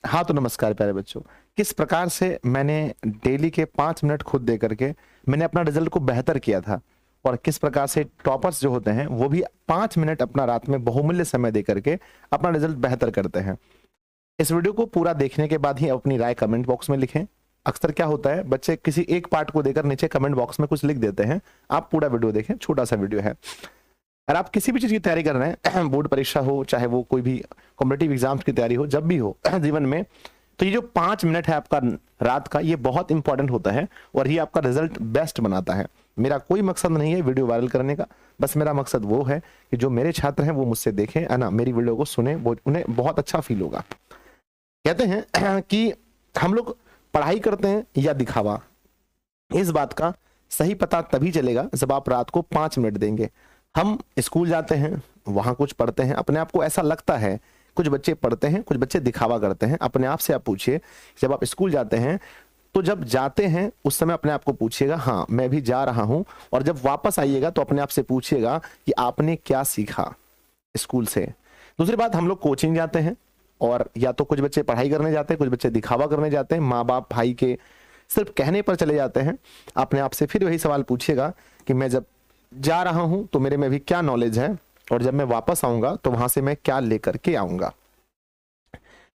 हाँ, तो नमस्कार प्यारे बच्चों। किस प्रकार से मैंने डेली के 5 मिनट खुद दे करके मैंने अपना रिज़ल्ट को बेहतर किया था और किस प्रकार से टॉपर्स जो होते हैं, वो भी 5 मिनट अपना रात में बहुमूल्य समय दे करके अपना रिज़ल्ट बेहतर करते हैं। इस वीडियो को पूरा देखने के बाद ही अपनी राय कमेंट बॉक्स में लिखें। अक्सर क्या होता है, बच्चे किसी एक पार्ट को देकर नीचे कमेंट बॉक्स में कुछ लिख देते हैं। आप पूरा वीडियो देखें, छोटा-सा वीडियो है। अगर आप किसी भी चीज़ की तैयारी कर रहे हैं, बोर्ड परीक्षा हो, चाहे वो कोई भी कॉम्पिटिटिव एग्जाम्स की तैयारी हो, जब भी हो जीवन में, तो ये जो 5 मिनट है आपका रात का, ये बहुत इंपॉर्टेंट होता है और ये आपका रिजल्ट बेस्ट बनाता है। मेरा कोई मकसद नहीं है वीडियो वायरल करने का, बस मेरा मकसद वो है कि जो मेरे छात्र हैं वो मुझसे देखें, है ना, मेरी वीडियो को सुने, वो उन्हें बहुत अच्छा फील होगा। कहते हैं कि हम लोग पढ़ाई करते हैं या दिखावा, इस बात का सही पता तभी चलेगा जब आप रात को 5 मिनट देंगे। हम स्कूल जाते हैं, वहां कुछ पढ़ते हैं, अपने आप को ऐसा लगता है, कुछ बच्चे पढ़ते हैं, कुछ बच्चे दिखावा करते हैं। अपने आप से आप पूछिए, जब आप स्कूल जाते हैं तो जब जाते हैं उस समय अपने आप को पूछिएगा, हाँ मैं भी जा रहा हूं, और जब वापस आइएगा तो अपने आप से पूछिएगा कि आपने क्या सीखा स्कूल से। दूसरी बात, हम लोग कोचिंग जाते हैं और या तो कुछ बच्चे पढ़ाई करने जाते हैं, कुछ बच्चे दिखावा करने जाते हैं, माँ बाप भाई के सिर्फ कहने पर चले जाते हैं। अपने आप से फिर वही सवाल पूछिएगा कि मैं जब जा रहा हूं तो मेरे में भी क्या नॉलेज है, और जब मैं वापस आऊंगा तो वहां से मैं क्या लेकर के आऊंगा।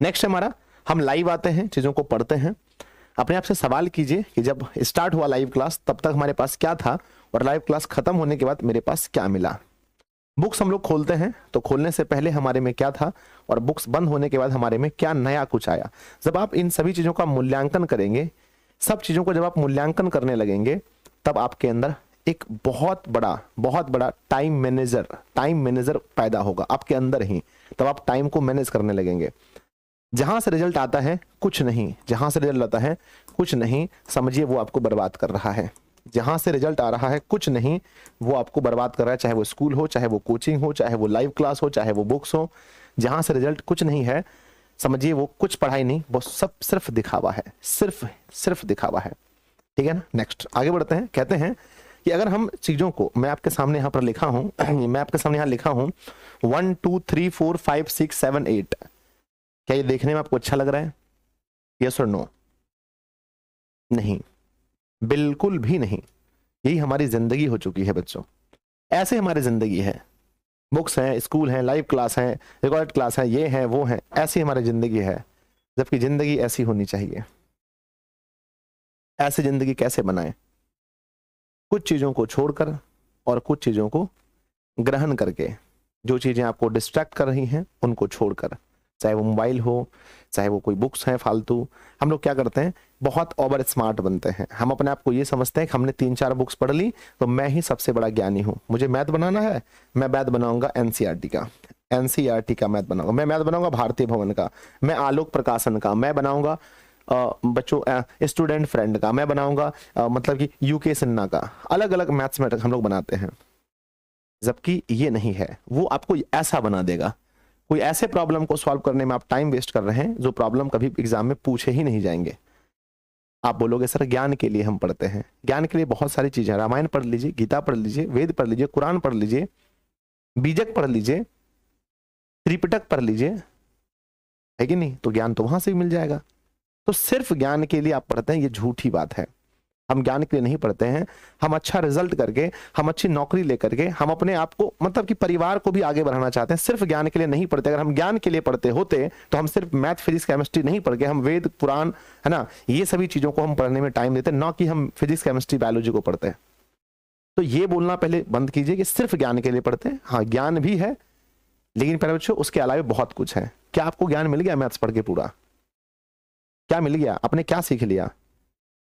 नेक्स्ट हमारा, हम लाइव आते हैं, चीजों को पढ़ते हैं। अपने आप से सवाल कीजिए कि जब स्टार्ट हुआ लाइव क्लास तब तक हमारे पास क्या था, और लाइव क्लास खत्म होने के बाद मेरे पास क्या मिला। बुक्स हम लोग खोलते हैं तो खोलने से पहले हमारे में क्या था, और बुक्स बंद होने के बाद हमारे में क्या नया कुछ आया। जब आप इन सभी चीजों का मूल्यांकन करेंगे, सब चीजों को जब आप मूल्यांकन करने लगेंगे, तब आपके अंदर एक बहुत बड़ा टाइम मैनेजर पैदा होगा आपके अंदर ही। तब आप टाइम को मैनेज करने लगेंगे। जहां से रिजल्ट आता है कुछ नहीं, जहां से रिजल्ट आता है कुछ नहीं, समझिए वो आपको बर्बाद कर रहा है। जहां से रिजल्ट आ रहा है कुछ नहीं, वो आपको बर्बाद कर रहा है, चाहे वो स्कूल हो, चाहे वो कोचिंग हो, चाहे वो लाइव क्लास हो, चाहे वो बुक्स हो। जहां से रिजल्ट कुछ नहीं है, समझिए वो कुछ पढ़ाई नहीं, वो सब सिर्फ दिखावा है, सिर्फ दिखावा है। ठीक है ना। नेक्स्ट आगे बढ़ते हैं। कहते हैं कि अगर हम चीजों को, मैं आपके सामने यहां पर लिखा हूं मैं आपके सामने यहां लिखा हूं 1 2 3 4 5 6 7 8। क्या ये देखने में आपको अच्छा लग रहा है? यस और नो? नहीं, बिल्कुल भी नहीं। यही हमारी जिंदगी हो चुकी है बच्चों, ऐसे हमारी जिंदगी है। बुक्स हैं, स्कूल हैं, लाइव क्लास है, रिकॉर्ड क्लास है, ये है वो है, ऐसी हमारी जिंदगी है। जबकि जिंदगी ऐसी होनी चाहिए। ऐसी जिंदगी कैसे बनाएं? कुछ चीजों को छोड़कर और कुछ चीजों को ग्रहण करके। जो चीजें आपको डिस्ट्रैक्ट कर रही हैं उनको छोड़कर, चाहे वो मोबाइल हो, चाहे वो कोई बुक्स हैं फालतू। हम लोग क्या करते हैं, बहुत ओवर स्मार्ट बनते हैं। हम अपने आप को ये समझते हैं कि हमने 3-4 बुक्स पढ़ ली तो मैं ही सबसे बड़ा ज्ञानी हूं। मुझे मैथ बनाना है, मैं मैथ बनाऊंगा एनसीईआरटी का, एनसीईआरटी का मैथ बनाऊंगा, मैं मैथ बनाऊंगा भारतीय भवन का, मैं आलोक प्रकाशन का, मैं बनाऊंगा बच्चों स्टूडेंट फ्रेंड का, मैं बनाऊंगा मतलब कि यूके सिन्हा का। अलग अलग मैथ्स में हम लोग बनाते हैं, जबकि ये नहीं है। वो आपको ऐसा बना देगा, कोई ऐसे प्रॉब्लम को सॉल्व करने में आप टाइम वेस्ट कर रहे हैं जो प्रॉब्लम कभी एग्जाम में पूछे ही नहीं जाएंगे। आप बोलोगे सर ज्ञान के लिए हम पढ़ते हैं। ज्ञान के लिए बहुत सारी चीजें, रामायण पढ़ लीजिए, गीता पढ़ लीजिए, वेद पढ़ लीजिए, कुरान पढ़ लीजिए, बीजक पढ़ लीजिए, त्रिपिटक पढ़ लीजिए, है कि नहीं? तो ज्ञान तो वहां से भी मिल जाएगा। तो सिर्फ ज्ञान के लिए आप पढ़ते हैं, ये झूठी बात है। हम ज्ञान के लिए नहीं पढ़ते हैं। हम अच्छा रिजल्ट करके, हम अच्छी नौकरी लेकर के, हम अपने आप को मतलब कि परिवार को भी आगे बढ़ाना चाहते हैं। सिर्फ ज्ञान के लिए नहीं पढ़ते। अगर हम ज्ञान के लिए पढ़ते होते तो हम सिर्फ मैथ फिजिक्स केमिस्ट्री नहीं पढ़ के हम वेद पुराण, है ना, ये सभी चीजों को हम पढ़ने में टाइम देते, ना कि हम फिजिक्स केमिस्ट्री बायोलॉजी को पढ़ते हैं। तो ये बोलना पहले बंद कीजिए कि सिर्फ ज्ञान के लिए पढ़ते हैं। हाँ ज्ञान भी है, लेकिन पहले बच्चों उसके अलावा बहुत कुछ है। क्या आपको ज्ञान मिल गया मैथ्स पढ़ के पूरा? क्या मिल गया? आपने क्या सीख लिया?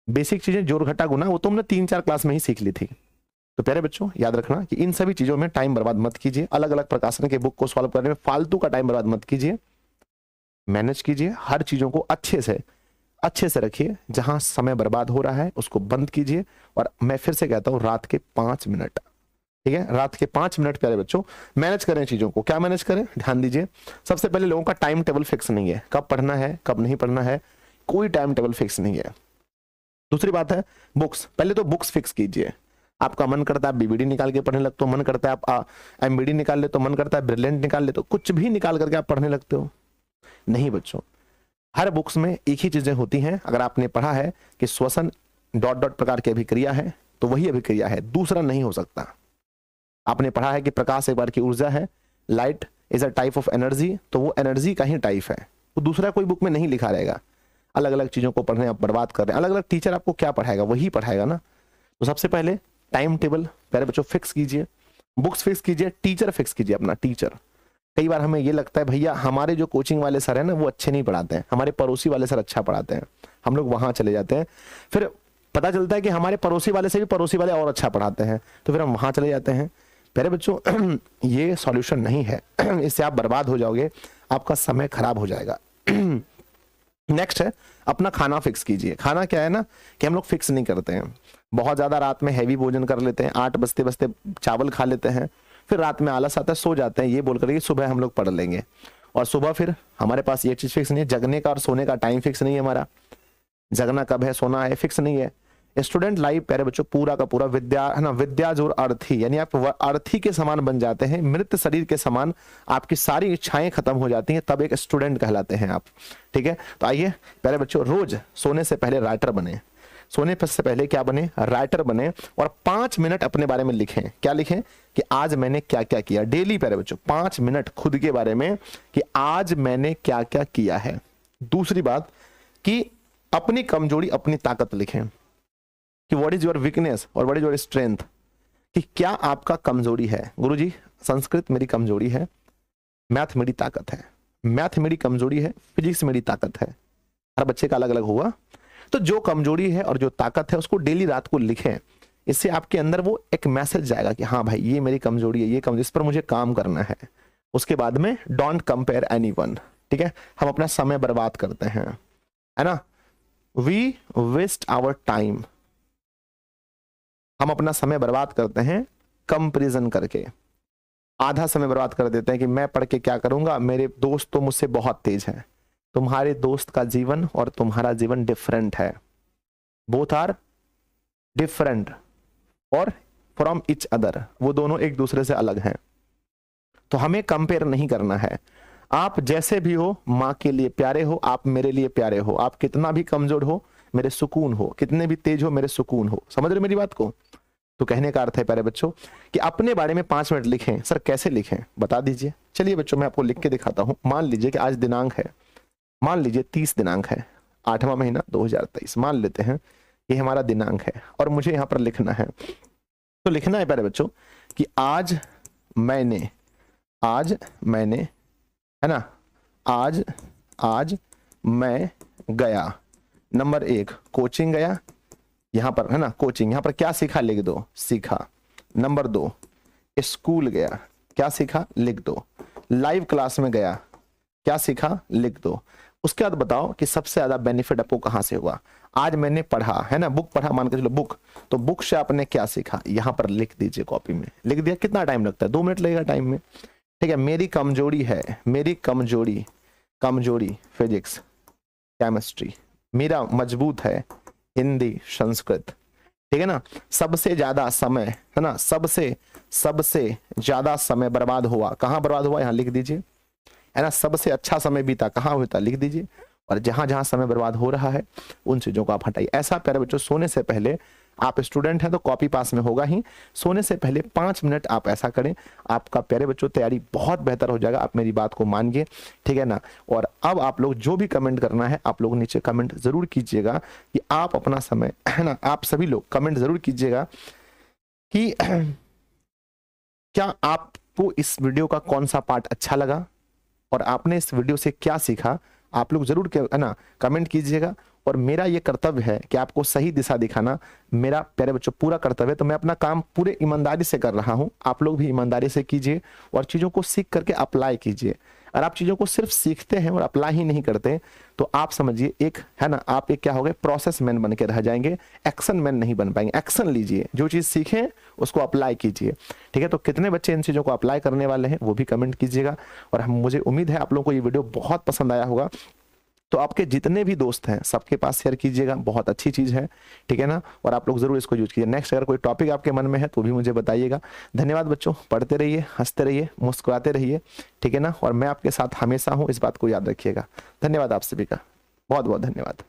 बेसिक चीजें, जोड़ घटा गुना, वो तो हमने 3-4 क्लास में ही सीख ली थी। तो प्यारे बच्चों याद रखना कि इन सभी चीजों में टाइम बर्बाद मत कीजिए। अलग अलग प्रकाशन के बुक को सॉल्व करने में फालतू का टाइम बर्बाद मत कीजिए। मैनेज कीजिए, हर चीजों को अच्छे से रखिए। जहां समय बर्बाद हो रहा है उसको बंद कीजिए। और मैं फिर से कहता हूं, रात के 5 मिनट, ठीक है, रात के 5 मिनट प्यारे बच्चों मैनेज करें चीजों को। क्या मैनेज करें? ध्यान दीजिए। सबसे पहले लोगों का टाइम टेबल फिक्स नहीं है, कब पढ़ना है कब नहीं पढ़ना है, कोई टाइम टेबल फिक्स नहीं है। दूसरी बात है बुक्स, पहले तो बुक्स फिक्स कीजिए। आपका मन करता है आप बीबीडी निकाल के पढ़ने लगते हो, मन करता है आप एमबीडी निकाल ले, तो मन करता है ब्रिलियंट निकाल ले, तो कुछ भी निकाल करके आप पढ़ने लगते हो। नहीं बच्चों, हर बुक्स में एक ही चीजें होती हैं। अगर आपने पढ़ा है कि श्वसन डॉट डॉट प्रकार की अभिक्रिया है तो वही अभिक्रिया है, दूसरा नहीं हो सकता। आपने पढ़ा है कि प्रकाश एक बार की ऊर्जा है, light is a type of energy, तो वो एनर्जी का ही टाइप है, तो दूसरा कोई बुक में नहीं लिखा रहेगा। अलग अलग चीजों को पढ़ने आप बर्बाद कर रहे हैं। अलग अलग टीचर आपको क्या पढ़ाएगा वही पढ़ाएगा ना। तो सबसे पहले टाइम टेबल प्यारे बच्चों फिक्स कीजिए, बुक्स फिक्स कीजिए, टीचर फिक्स कीजिए अपना टीचर। कई बार हमें ये लगता है भैया हमारे जो कोचिंग वाले सर हैं ना वो अच्छे नहीं पढ़ाते हैं, हमारे पड़ोसी वाले सर अच्छा पढ़ाते हैं, हम लोग वहां चले जाते हैं। फिर पता चलता है कि हमारे पड़ोसी वाले से भी पड़ोसी वाले और अच्छा पढ़ाते हैं, तो फिर हम वहां चले जाते हैं। प्यारे बच्चों ये सॉल्यूशन नहीं है, इससे आप बर्बाद हो जाओगे, आपका समय खराब हो जाएगा। नेक्स्ट है अपना खाना फिक्स कीजिए। खाना क्या है ना कि हम लोग फिक्स नहीं करते हैं, बहुत ज्यादा रात में हैवी भोजन कर लेते हैं, 8 बजते बजते चावल खा लेते हैं, फिर रात में आलस आता है सो जाते हैं ये बोल कर सुबह हम लोग पढ़ लेंगे, और सुबह फिर हमारे पास ये चीज फिक्स नहीं है, जगने का और सोने का टाइम फिक्स नहीं है, हमारा जगना कब है सोना है फिक्स नहीं है। स्टूडेंट लाइफ प्यारे बच्चों पूरा का पूरा विद्या है ना, विद्या जोर अर्थी, यानी आप अर्थी के समान बन जाते हैं, मृत शरीर के समान आपकी सारी इच्छाएं खत्म हो जाती हैं, तब एक स्टूडेंट कहलाते हैं आप। ठीक है, तो आइए प्यारे बच्चों रोज सोने से पहले राइटर बने, सोने से पहले क्या बने, राइटर बने, और 5 मिनट अपने बारे में लिखें। क्या लिखें कि आज मैंने क्या क्या किया डेली प्यारे बच्चों, 5 मिनट खुद के बारे में कि आज मैंने क्या क्या किया है। दूसरी बात कि अपनी कमजोरी अपनी ताकत लिखें कि व्हाट इज योर वीकनेस और व्हाट इज योर स्ट्रेंथ, कि क्या आपका कमजोरी है। गुरुजी संस्कृत मेरी कमजोरी है, मैथ मेरी ताकत है, मैथ मेरी कमजोरी है, फिजिक्स मेरी ताकत है। हर बच्चे का अलग अलग होगा, तो जो कमजोरी है और जो ताकत है उसको डेली रात को लिखें। इससे आपके अंदर वो एक मैसेज जाएगा कि हाँ भाई ये मेरी कमजोरी है, ये कमजोरी, इस पर मुझे काम करना है। उसके बाद में डोंट कंपेयर एनीवन। ठीक है, हम अपना समय बर्बाद करते हैं, है ना, वी वेस्ट आवर टाइम, हम अपना समय बर्बाद करते हैं कंपैरिजन करके। आधा समय बर्बाद कर देते हैं कि मैं पढ़ के क्या करूंगा, मेरे दोस्त तो मुझसे बहुत तेज हैं। तुम्हारे दोस्त का जीवन और तुम्हारा जीवन डिफरेंट है, बोथ आर डिफरेंट और फ्रॉम ईच अदर, वो दोनों एक दूसरे से अलग हैं। तो हमें कंपेयर नहीं करना है। आप जैसे भी हो माँ के लिए प्यारे हो, आप मेरे लिए प्यारे हो, आप कितना भी कमजोर हो मेरे सुकून हो, कितने भी तेज हो मेरे सुकून हो। समझ रहे मेरी बात को? तो कहने का अर्थ है प्यारे बच्चों कि अपने बारे में 5 मिनट लिखें। सर कैसे लिखें बता दीजिए। चलिए बच्चों मैं आपको लिख के दिखाता हूं। मान लीजिए कि आज दिनांक है, मान लीजिए 30 दिनांक है, 8वां महीना 2023 मान लेते हैं, ये हमारा दिनांक है और मुझे यहाँ पर लिखना है। तो लिखना है प्यारे बच्चों कि आज मैंने है ना, आज मैं गया, नंबर 1 कोचिंग गया, यहां पर है ना कोचिंग, यहां पर क्या सीखा लिख दो, सीखा। नंबर 2 स्कूल गया, क्या सीखा लिख दो। लाइव क्लास में गया, क्या सीखा लिख दो। उसके बाद बताओ कि सबसे ज्यादा बेनिफिट आपको कहां से हुआ। आज मैंने पढ़ा है ना, बुक पढ़ा, मान के चलो बुक, तो बुक से आपने क्या सीखा यहां पर लिख दीजिए, कॉपी में लिख दिया। कितना टाइम लगता है? 2 मिनट लगेगा टाइम में। ठीक है, मेरी कमजोरी है, मेरी कमजोरी फिजिक्स केमिस्ट्री, मेरा मजबूत है हिंदी संस्कृत। ठीक है ना, सबसे ज्यादा समय है ना, सबसे ज्यादा समय बर्बाद हुआ, कहां बर्बाद हुआ यहां लिख दीजिए, है ना। सबसे अच्छा समय बीता कहां हुआ लिख दीजिए, और जहां जहां समय बर्बाद हो रहा है उन चीजों को आप हटाइए। ऐसा प्यारे बच्चों सोने से पहले, आप स्टूडेंट हैं तो कॉपी पास में होगा ही, सोने से पहले 5 मिनट आप ऐसा करें, आपका प्यारे बच्चों तैयारी बहुत बेहतर हो जाएगा। आप मेरी बात को मानिए, ठीक है ना। और अब आप लोग जो भी कमेंट करना है आप लोग नीचे कमेंट जरूर कीजिएगा कि आप अपना समय, है ना, आप सभी लोग कमेंट जरूर कीजिएगा कि क्या आपको इस वीडियो का कौन सा पार्ट अच्छा लगा और आपने इस वीडियो से क्या सीखा। आप लोग जरूर है ना कमेंट कीजिएगा। और मेरा ये कर्तव्य है कि आपको सही दिशा दिखाना, मेरा प्यारे बच्चों पूरा कर्तव्य है। तो मैं अपना काम पूरे ईमानदारी से कर रहा हूं, आप लोग भी ईमानदारी से कीजिए और चीजों को सीख करके अप्लाई कीजिए। और आप चीजों को सिर्फ सीखते हैं और अप्लाई ही नहीं करते तो आप समझिए एक, है ना, आप एक क्या हो गए, प्रोसेस मैन बन के रह जाएंगे, एक्शन मैन नहीं बन पाएंगे। एक्शन लीजिए, जो चीज सीखें उसको अप्लाई कीजिए। ठीक है, तो कितने बच्चे इन चीजों को अप्लाई करने वाले हैं वो भी कमेंट कीजिएगा। और मुझे उम्मीद है आप लोगों को ये वीडियो बहुत पसंद आया होगा, तो आपके जितने भी दोस्त हैं सबके पास शेयर कीजिएगा, बहुत अच्छी चीज है, ठीक है ना। और आप लोग जरूर इसको यूज कीजिए। नेक्स्ट अगर कोई टॉपिक आपके मन में है तो भी मुझे बताइएगा। धन्यवाद बच्चों, पढ़ते रहिए, हंसते रहिए, मुस्कुराते रहिए, ठीक है ना। और मैं आपके साथ हमेशा हूं, इस बात को याद रखिएगा। धन्यवाद आप सभी का। बहुत बहुत धन्यवाद।